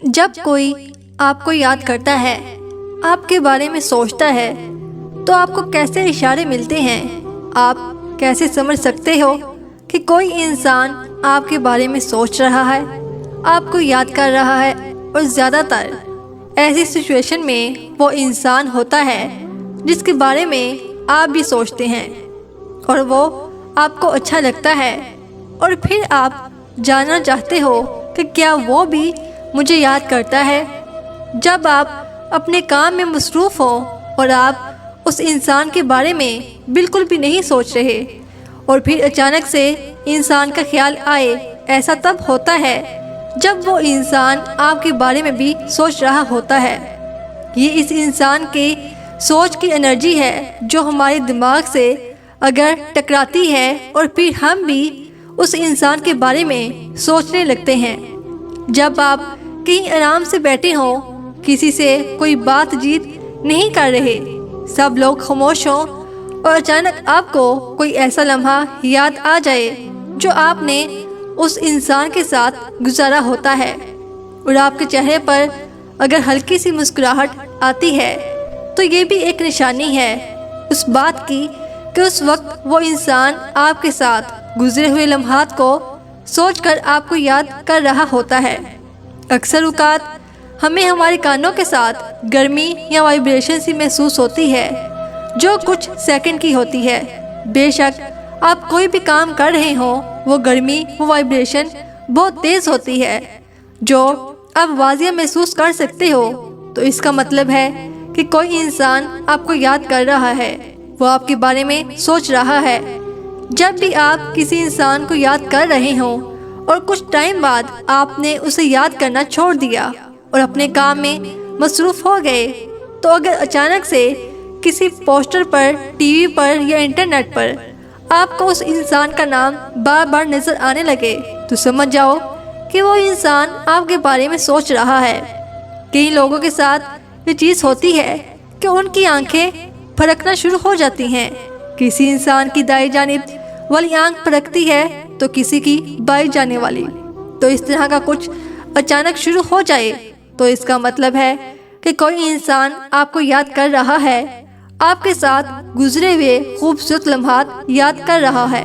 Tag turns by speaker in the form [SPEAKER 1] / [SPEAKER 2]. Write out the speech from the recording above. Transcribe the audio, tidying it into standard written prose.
[SPEAKER 1] جب کوئی آپ کو یاد کرتا ہے، آپ کے بارے میں سوچتا ہے، تو آپ کو کیسے اشارے ملتے ہیں؟ آپ کیسے سمجھ سکتے ہو کہ کوئی انسان آپ کے بارے میں سوچ رہا ہے، آپ کو یاد کر رہا ہے؟ اور زیادہ تر ایسی سچویشن میں وہ انسان ہوتا ہے جس کے بارے میں آپ بھی سوچتے ہیں اور وہ آپ کو اچھا لگتا ہے، اور پھر آپ جاننا چاہتے ہو کہ کیا وہ بھی مجھے یاد کرتا ہے۔ جب آپ اپنے کام میں مصروف ہو اور آپ اس انسان کے بارے میں بالکل بھی نہیں سوچ رہے، اور پھر اچانک سے انسان کا خیال آئے، ایسا تب ہوتا ہے جب وہ انسان آپ کے بارے میں بھی سوچ رہا ہوتا ہے۔ یہ اس انسان کی سوچ کی انرجی ہے جو ہمارے دماغ سے اگر ٹکراتی ہے، اور پھر ہم بھی اس انسان کے بارے میں سوچنے لگتے ہیں۔ جب آپ کہیں آرام سے بیٹھے ہوں، کسی سے کوئی بات چیت نہیں کر رہے، سب لوگ خاموش ہوں، اور اچانک آپ کو کوئی ایسا لمحہ یاد آ جائے جو آپ نے اس انسان کے ساتھ گزارا ہوتا ہے، اور آپ کے چہرے پر اگر ہلکی سی مسکراہٹ آتی ہے، تو یہ بھی ایک نشانی ہے اس بات کی کہ اس وقت وہ انسان آپ کے ساتھ گزرے ہوئے لمحات کو سوچ کر آپ کو یاد کر رہا ہوتا ہے۔ اکثر اوقات ہمیں ہمارے کانوں کے ساتھ گرمی یا وائبریشن سی محسوس ہوتی ہے جو کچھ سیکنڈ کی ہوتی ہے۔ بے شک آپ کوئی بھی کام کر رہے ہوں، وہ گرمی، وہ وائبریشن بہت تیز ہوتی ہے جو آپ واضح محسوس کر سکتے ہو، تو اس کا مطلب ہے کہ کوئی انسان آپ کو یاد کر رہا ہے، وہ آپ کے بارے میں سوچ رہا ہے۔ جب بھی آپ کسی انسان کو یاد کر رہے ہوں اور کچھ ٹائم بعد آپ نے اسے یاد کرنا چھوڑ دیا اور اپنے کام میں مصروف ہو گئے، تو اگر اچانک سے کسی پوسٹر پر، ٹی وی پر یا انٹرنیٹ پر آپ کو اس انسان کا نام بار بار نظر آنے لگے، تو سمجھ جاؤ کہ وہ انسان آپ کے بارے میں سوچ رہا ہے۔ کئی لوگوں کے ساتھ یہ چیز ہوتی ہے کہ ان کی آنکھیں پھڑکنا شروع ہو جاتی ہیں، کسی انسان کی دائیں جانب والی آنکھ پھڑکتی ہے تو کسی کی بائیں جانب والی، تو اس طرح کا کچھ اچانک شروع ہو جائے، تو اس کا مطلب ہے کہ کوئی انسان آپ کو یاد کر رہا ہے، آپ کے ساتھ گزرے ہوئے خوبصورت لمحات یاد کر رہا ہے۔